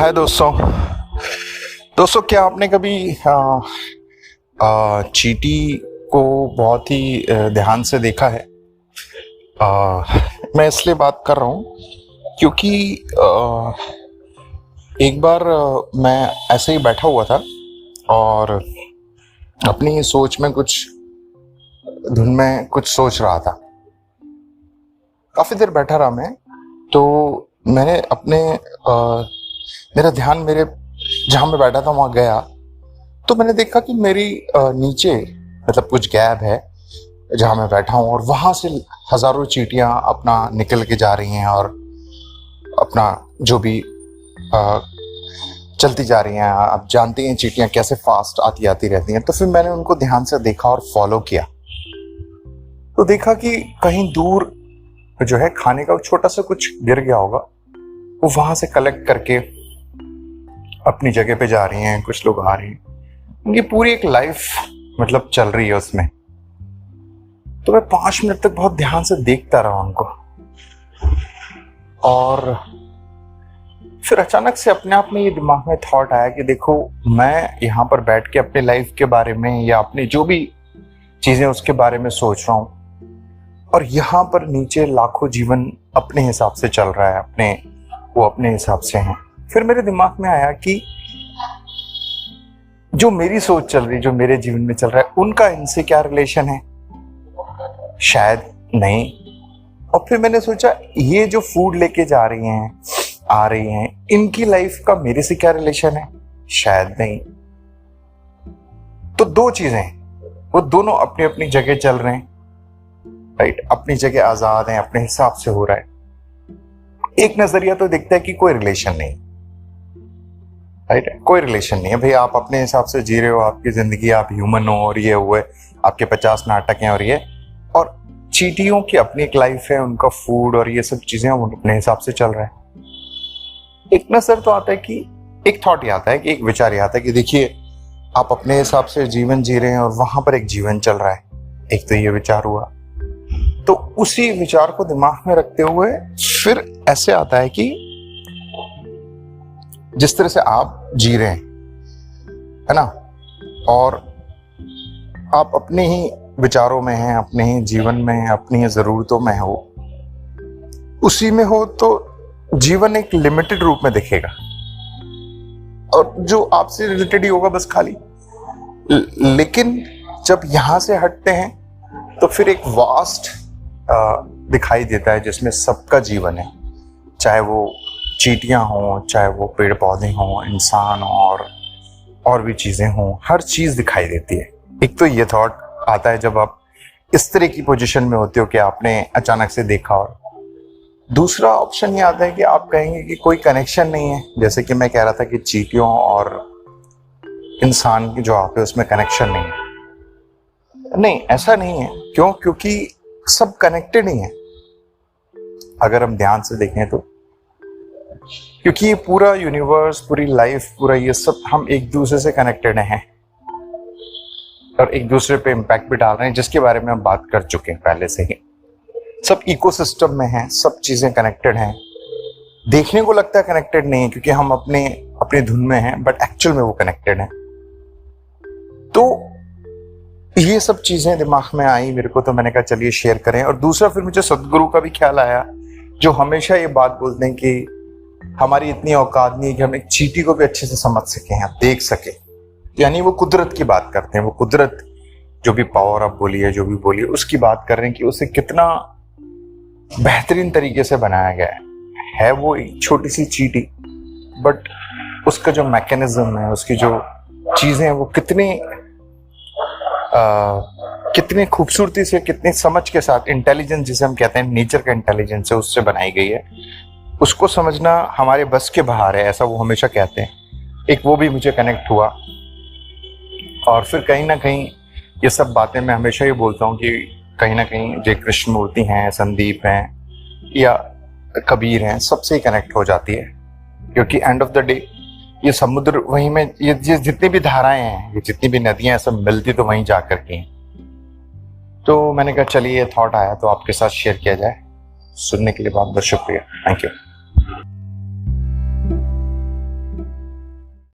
हाय दोस्तों क्या आपने कभी चींटी को बहुत ही ध्यान से देखा है? मैं इसलिए बात कर रहा हूँ क्योंकि एक बार मैं ऐसे ही बैठा हुआ था और अपनी सोच में धुन में कुछ सोच रहा था। काफी देर बैठा रहा मैं, तो मैंने मेरा ध्यान मेरे जहां मैं बैठा था वहां गया, तो मैंने देखा कि मेरी नीचे मतलब कुछ गैप है जहां मैं बैठा हूं और वहां से हजारों चींटियां अपना निकल के जा रही हैं और अपना जो भी चलती जा रही हैं। आप जानते हैं चींटियां कैसे फास्ट आती रहती हैं। तो फिर मैंने उनको ध्यान से देखा और फॉलो किया, तो देखा कि कहीं दूर जो है खाने का छोटा सा कुछ गिर गया होगा, वो वहां से कलेक्ट करके अपनी जगह पे जा रही हैं। कुछ लोग आ रहे हैं, उनकी पूरी एक लाइफ मतलब चल रही है उसमें। तो मैं 5 मिनट तक बहुत ध्यान से देखता रहा उनको, और फिर अचानक से अपने आप में ये दिमाग में थॉट आया कि देखो, मैं यहाँ पर बैठ के अपने लाइफ के बारे में या अपनी जो भी चीजें उसके बारे में सोच रहा हूँ, और यहाँ पर नीचे लाखों जीवन अपने हिसाब से चल रहा है, वो अपने हिसाब से हैं। फिर मेरे दिमाग में आया कि जो मेरी सोच चल रही, जो मेरे जीवन में चल रहा है, उनका इनसे क्या रिलेशन है? शायद नहीं। और फिर मैंने सोचा, ये जो फूड लेके जा रही हैं, आ रही हैं, इनकी लाइफ का मेरे से क्या रिलेशन है? शायद नहीं। तो 2 चीजें, वो दोनों अपनी अपनी जगह चल रहे हैं, राइट? अपनी जगह आजाद हैं, अपने हिसाब से हो रहा है। एक नजरिया तो दिखता है कि कोई रिलेशन नहीं, राइट? कोई रिलेशन नहीं है भाई, आप अपने हिसाब से जी रहे हो आपकी जिंदगी, आप ह्यूमन हो और ये हुए आपके 50 नाटक हैं और चींटियों की अपनी एक लाइफ है, उनका फूड और ये सब चीजें वो अपने हिसाब से चल रहा है। एक नजर तो आता है कि एक थॉट ये आता है कि एक विचार ये आता है कि देखिए, आप अपने हिसाब से जीवन जी रहे हैं और वहां पर एक जीवन चल रहा है। एक तो ये विचार हुआ। तो उसी विचार को दिमाग में रखते हुए फिर ऐसे आता है कि जिस तरह से आप जी रहे हैं, है ना, और आप अपने ही विचारों में हैं, अपने ही जीवन में हैं, अपनी ही जरूरतों में हो, उसी में हो, तो जीवन एक लिमिटेड रूप में दिखेगा और जो आपसे रिलेटेड ही होगा बस खाली। लेकिन जब यहां से हटते हैं तो फिर एक वास्ट दिखाई देता है जिसमें सबका जीवन है, चाहे वो चींटियां हों, चाहे वो पेड़ पौधे हों, इंसान और भी चीजें हों, हर चीज दिखाई देती है। एक तो ये थॉट आता है जब आप इस तरह की पोजीशन में होते हो कि आपने अचानक से देखा। और दूसरा ऑप्शन ये आता है कि आप कहेंगे कि कोई कनेक्शन नहीं है, जैसे कि मैं कह रहा था कि चींटियों और इंसान की जो आप है उसमें कनेक्शन नहीं है। नहीं, ऐसा नहीं है। क्यों? क्योंकि सब कनेक्टेड ही है अगर हम ध्यान से देखें तो। क्योंकि ये पूरा यूनिवर्स, पूरी लाइफ, पूरा ये सब हम एक दूसरे से कनेक्टेड हैं और एक दूसरे पे इम्पैक्ट भी डाल रहे हैं, जिसके बारे में हम बात कर चुके हैं पहले से ही। सब इकोसिस्टम में हैं, सब चीजें कनेक्टेड हैं। देखने को लगता है कनेक्टेड नहीं है क्योंकि हम अपनी धुन में हैं, बट एक्चुअल में वो कनेक्टेड हैं। तो ये सब चीजें दिमाग में आई मेरे को, तो मैंने कहा चलिए शेयर करें। और दूसरा फिर मुझे सदगुरु का भी ख्याल आया, जो हमेशा ये बात बोलते हैं कि हमारी इतनी औकात नहीं है कि हम एक चींटी को भी अच्छे से समझ सकें, हम देख सके। यानी वो कुदरत की बात करते हैं, वो कुदरत जो भी पावर आप बोलिए, जो भी बोलिए, उसकी बात कर रहे हैं कि उसे कितना बेहतरीन तरीके से बनाया गया है। वो एक छोटी सी चींटी, बट उसका जो मैकेनिज्म है, उसकी जो चीजें हैं, वो कितनी खूबसूरती से, कितनी समझ के साथ, इंटेलिजेंस जिसे हम कहते हैं, नेचर का इंटेलिजेंस है, उससे बनाई गई है। उसको समझना हमारे बस के बाहर है, ऐसा वो हमेशा कहते हैं। एक वो भी मुझे कनेक्ट हुआ। और फिर कहीं ना कहीं ये सब बातें मैं हमेशा ही बोलता हूँ कि कहीं ना कहीं जय कृष्ण मूर्ति हैं, संदीप हैं या कबीर हैं, सबसे ही कनेक्ट हो जाती है। क्योंकि एंड ऑफ द डे ये समुद्र वहीं में, ये जितनी भी धाराएं हैं, ये जितनी भी नदियां हैं, सब मिलती तो वहीं जाकर के हैं। तो मैंने कहा चलिए, ये थॉट आया तो आपके साथ शेयर किया जाए। सुनने के लिए बहुत बहुत शुक्रिया। Thank you.